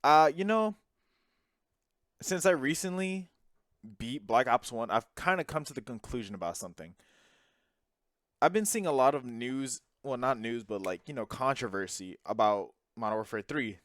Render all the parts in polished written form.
You know, since I recently beat Black Ops 1, I've kind of come to the conclusion about something. I've been seeing a lot of news, well, not news, but like, controversy about Modern Warfare 3,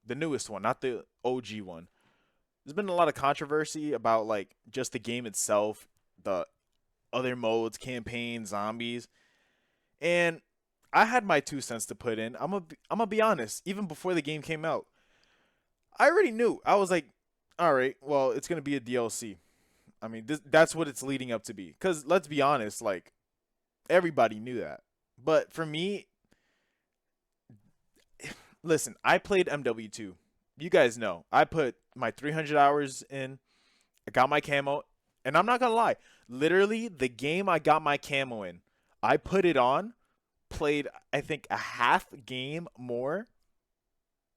the newest one, not the OG one. There's been a lot of controversy about like just the game itself, the other modes, campaign, zombies, and I had my 2 cents to put in. I'm gonna be honest. Even before the game came out, I already knew. I was like, all right, well, it's gonna be a DLC. I mean, that's what it's leading up to be. Cause let's be honest, like everybody knew that. But for me, listen, I played MW2. You guys know. I put my 300 hours in. I got my camo, and I'm not gonna lie. Literally, the game I got my camo in, I put it on, played I think a half game more,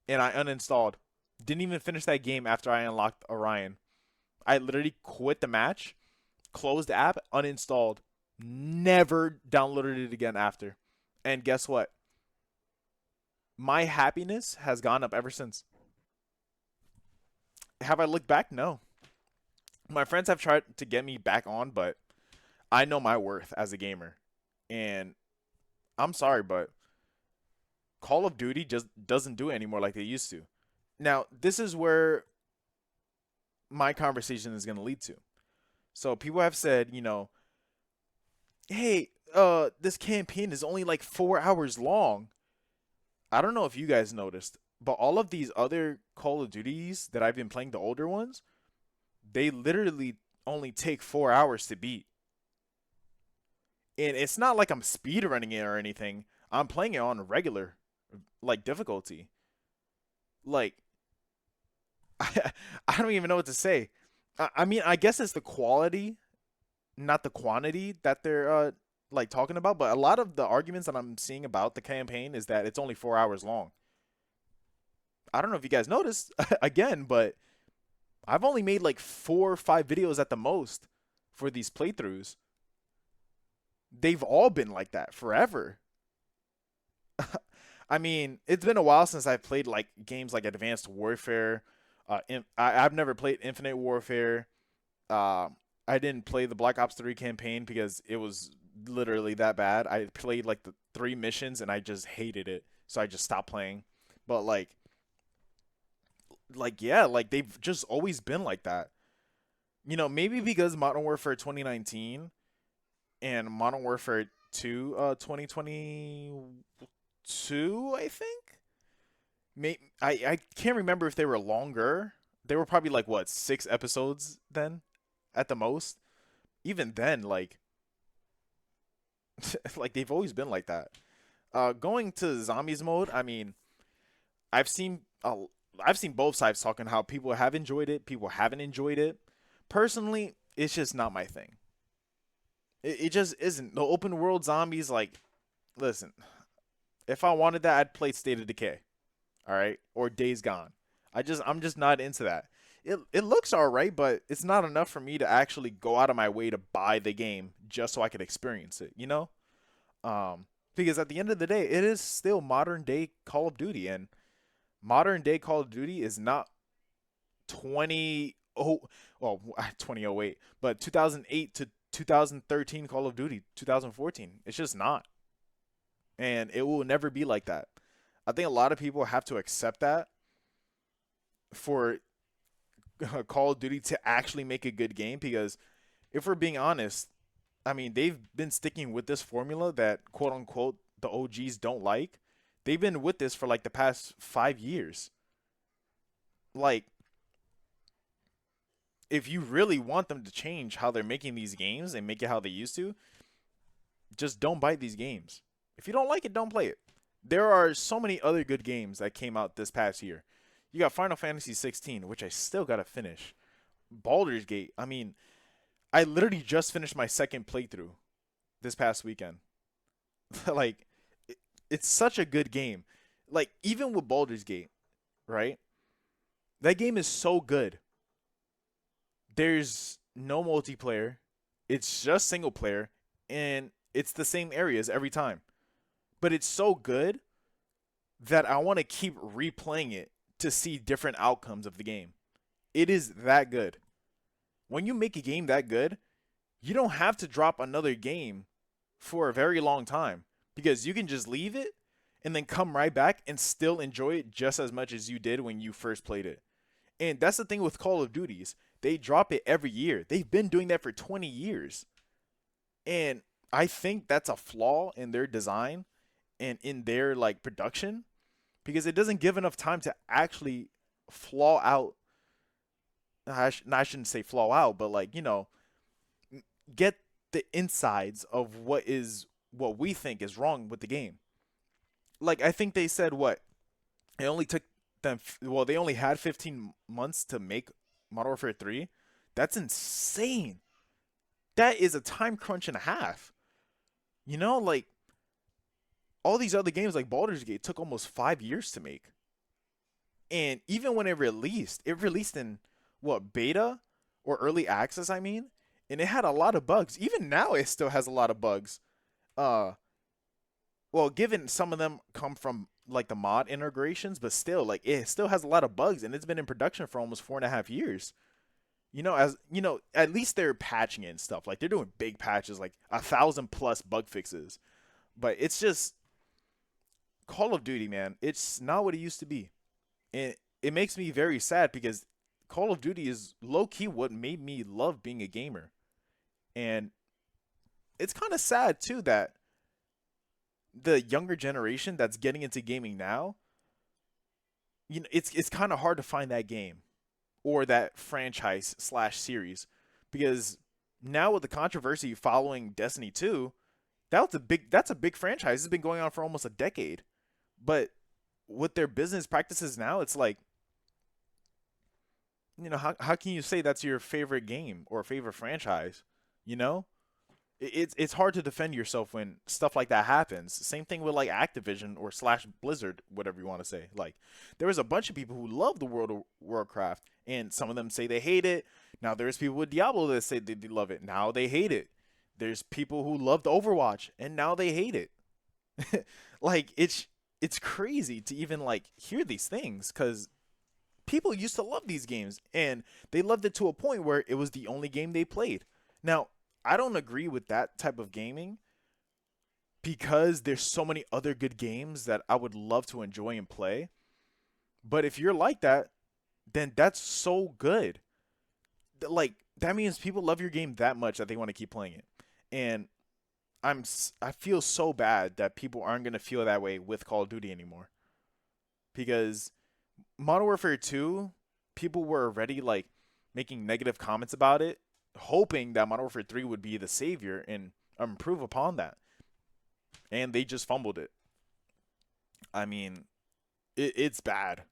and I uninstalled. Didn't even finish that game after I unlocked Orion. I literally quit the match, closed the app, uninstalled, never downloaded it again after. And guess what? My happiness has gone up ever since. Have I looked back? No. My friends have tried to get me back on, but I know my worth as a gamer. And I'm sorry, but Call of Duty just doesn't do it anymore like they used to. Now, this is where my conversation is going to lead to. So people have said, hey, this campaign is only like 4 hours long. I don't know if you guys noticed, but all of these other Call of Duties that I've been playing, the older ones, they literally only take 4 hours to beat. And it's not like I'm speed running it or anything. I'm playing it on regular, like difficulty. Like, I don't even know what to say. I mean, I guess it's the quality, not the quantity that they're like talking about. But a lot of the arguments that I'm seeing about the campaign is that it's only 4 hours long. I don't know if you guys noticed again, but I've only made like 4 or 5 videos at the most for these playthroughs. They've all been like that forever. I mean, it's been a while since I've played like games like Advanced Warfare. I've never played Infinite Warfare. Uh, I didn't play the Black Ops 3 campaign because it was literally that bad. I played like the 3 missions and I just hated it, so I just stopped playing. But like yeah, like they've just always been like that. Maybe because Modern Warfare 2019 and Modern Warfare 2 2022, I think. I can't remember if they were longer. They were probably like what, 6 episodes then at the most. Even then, like like they've always been like that. Going to zombies mode, I mean, I've seen uh, I've seen both sides talking how people have enjoyed it, people haven't enjoyed it. Personally, it's just not my thing. It just isn't. The open world zombies, like, listen, if I wanted that, I'd play State of Decay, all right, or Days Gone. I'm just not into that. It looks all right, but it's not enough for me to actually go out of my way to buy the game just so I could experience it. Because at the end of the day, it is still modern day Call of Duty, and modern day Call of Duty is not 20 oh well 2008, but 2008 to 2013 Call of Duty 2014. It's just not, and it will never be like that. I think a lot of people have to accept that for Call of Duty to actually make a good game, because if we're being honest, I mean, they've been sticking with this formula that quote unquote the OGs don't like. They've been with this for like the past 5 years. Like, if you really want them to change how they're making these games and make it how they used to, just don't buy these games. If you don't like it, don't play it. There are so many other good games that came out this past year. You got Final Fantasy 16, which I still gotta finish. Baldur's Gate. I mean, I literally just finished my second playthrough this past weekend. Like, it's such a good game. Like, even with Baldur's Gate, right? That game is so good. There's no multiplayer. It's just single player, and it's the same areas every time. But it's so good that I want to keep replaying it to see different outcomes of the game. It is that good. When you make a game that good, you don't have to drop another game for a very long time because you can just leave it and then come right back and still enjoy it just as much as you did when you first played it. And that's the thing with Call of Duties. They drop it every year. They've been doing that for 20 years. And I think that's a flaw in their design and in their like production because it doesn't give enough time to actually flaw out. I shouldn't say flaw out, but like, get the insides of what we think is wrong with the game. Like I think they said what it only took them. Well, they only had 15 months to make Modern Warfare 3. That's insane. That is a time crunch and a half. Like all these other games like Baldur's Gate took almost 5 years to make. And even when it released in what beta or early access, I mean, and it had a lot of bugs. Even now, it still has a lot of bugs. Uh, well, given some of them come from like the mod integrations, but still, like it still has a lot of bugs, and it's been in production for almost 4.5 years. At least they're patching it and stuff. Like they're doing big patches, like 1,000+ bug fixes. But it's just Call of Duty, man. It's not what it used to be, and it makes me very sad because Call of Duty is low key what made me love being a gamer. And it's kind of sad too that the younger generation that's getting into gaming now, it's kind of hard to find that game or that franchise slash series because now with the controversy following Destiny 2, that's a big franchise. It's been going on for almost a decade. But with their business practices now, it's like, how can you say that's your favorite game or favorite franchise? You know? It's hard to defend yourself when stuff like that happens. Same thing with like Activision or slash Blizzard, whatever you want to say. Like there was a bunch of people who love the World of Warcraft, and some of them say they hate it. Now there's people with Diablo that say they love it. Now they hate it. There's people who loved Overwatch, and now they hate it. Like it's crazy to even like hear these things because people used to love these games, and they loved it to a point where it was the only game they played. Now I don't agree with that type of gaming because there's so many other good games that I would love to enjoy and play. But if you're like that, then that's so good. Like that means people love your game that much that they want to keep playing it. And I feel so bad that people aren't going to feel that way with Call of Duty anymore. Because Modern Warfare 2, people were already like making negative comments about it, hoping that Modern Warfare 3 would be the savior and improve upon that. And they just fumbled it. I mean, it's bad.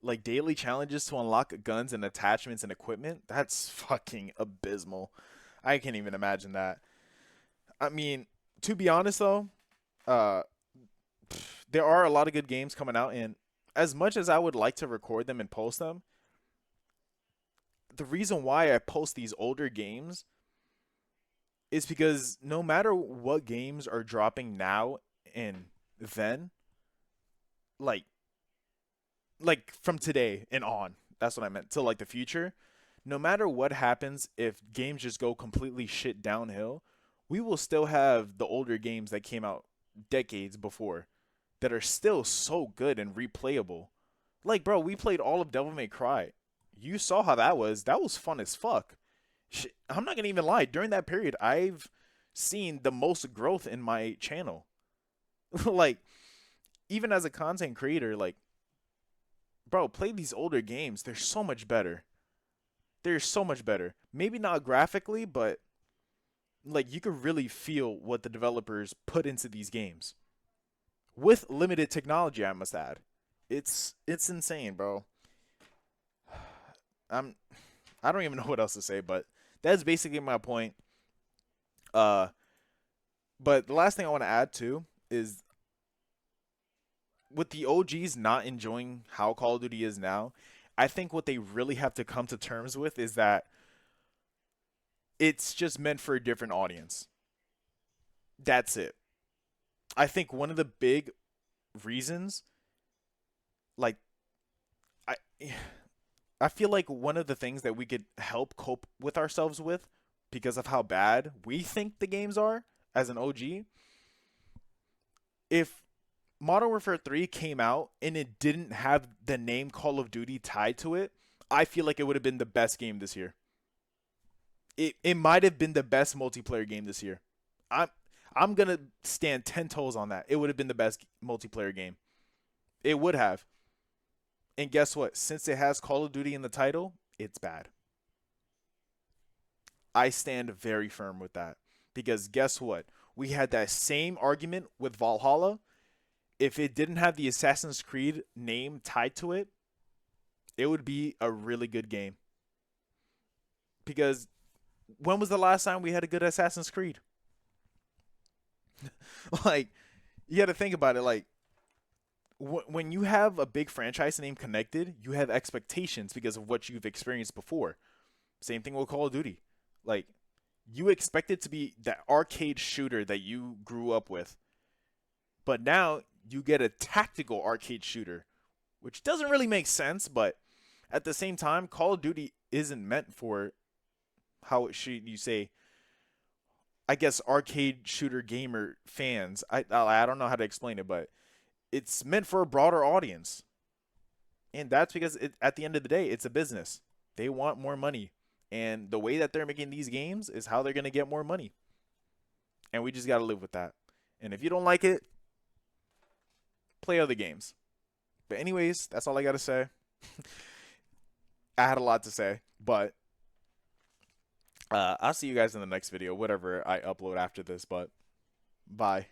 Like daily challenges to unlock guns and attachments and equipment, that's fucking abysmal. I can't even imagine that. I mean, to be honest though, uh, there are a lot of good games coming out, and as much as I would like to record them and post them, the reason why I post these older games is because no matter what games are dropping now and then, like from today and on, that's what I meant, to like the future, no matter what happens, if games just go completely shit downhill, we will still have the older games that came out decades before that are still so good and replayable. Like, bro, we played all of Devil May Cry. You saw how that was. That was fun as fuck. I'm not gonna even lie. During that period, I've seen the most growth in my channel. Like, even as a content creator, like, bro, play these older games. They're so much better. They're so much better. Maybe not graphically, but like you could really feel what the developers put into these games with limited technology, I must add. It's insane, bro. I'm I don't even know what else to say, but that's basically my point. Uh, but the last thing I want to add too is with the OGs not enjoying how Call of Duty is now, I think what they really have to come to terms with is that it's just meant for a different audience. That's it. I think one of the big reasons, like, I feel like one of the things that we could help cope with ourselves with, because of how bad we think the games are as an OG, if Modern Warfare 3 came out and it didn't have the name Call of Duty tied to it, I feel like it would have been the best game this year. It might have been the best multiplayer game this year. I'm I'm gonna stand 10 toes on that. It would have been the best multiplayer game. It would have. And guess what? Since it has Call of Duty in the title, it's bad. I stand very firm with that. Because guess what? We had that same argument with Valhalla. If it didn't have the Assassin's Creed name tied to it, it would be a really good game. Because when was the last time we had a good Assassin's Creed? Like, you got to think about it. Like, when you have a big franchise name connected, you have expectations because of what you've experienced before. Same thing with Call of Duty. Like, you expect it to be that arcade shooter that you grew up with, but now you get a tactical arcade shooter, which doesn't really make sense. But at the same time, Call of Duty isn't meant for how it should you say. I guess arcade shooter gamer fans. I don't know how to explain it, but it's meant for a broader audience. And that's because at the end of the day, it's a business. They want more money. And the way that they're making these games is how they're going to get more money. And we just got to live with that. And if you don't like it, play other games. But, anyways, that's all I got to say. I had a lot to say, but I'll see you guys in the next video, whatever I upload after this. But bye.